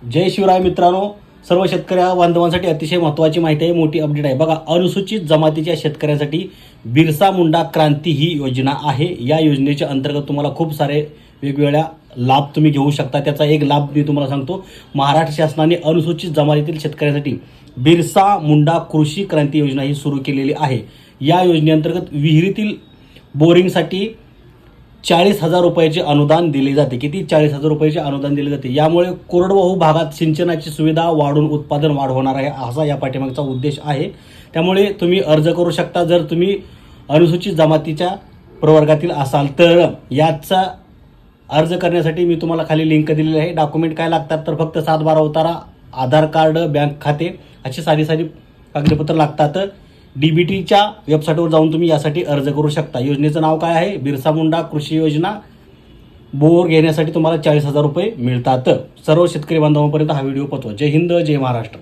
जय शिवराय मित्रांनो, सर्व शेतकरी बांधवांसाठी अतिशय महत्त्वाची माहिती आहे, मोठी अपडेट आहे बघा। अनुसूचित जमातीच्या शेतकऱ्यांसाठी बिरसा मुंडा क्रांती ही योजना आहे। या योजनेच्या अंतर्गत तुम्हाला खूप सारे वेगवेगळ्या लाभ तुम्ही घेऊ शकता। त्याचा एक लाभ मी तुम्हाला सांगतो। महाराष्ट्र शासनाने अनुसूचित जमातीतील शेतकऱ्यांसाठी बिरसा मुंडा कृषी क्रांती योजना ही सुरू केलेली आहे। या योजनेअंतर्गत विहिरीतील बोरिंगसाठी 40,000 रुपयाचे अनुदान दिले जाते। किती? 40,000 रुपयाचे अनुदान दिले जाते। यामुळे कोरडवाहू भागात सिंचनाची सुविधा वाढून उत्पादन वाढ होणार आहे, असा या पाठीमागचा उद्देश आहे। त्यामुळे तुम्ही अर्ज करू शकता जर तुम्ही अनुसूचित जमातीच्या प्रवर्गातील असाल तर। याचा अर्ज करण्यासाठी मी तुम्हाला खाली लिंक दिलेली आहे। डॉक्युमेंट काय लागतात तर फक्त 7/12 उतारा, आधार कार्ड, बँक खाते अशी साधी कागदपत्र लागतात। डीबीटीच्या वेबसाईटवर जाऊन तुम्ही यासाठी अर्ज करू शकता। योजनेचं नाव काय आहे? बिरसा मुंडा कृषी योजना। बोर घेण्यासाठी तुम्हाला 40,000 रुपये मिळतात। सर्व शेतकरी बांधवांपर्यंत हा व्हिडिओ पोहोचवा। जय हिंद, जय महाराष्ट्र।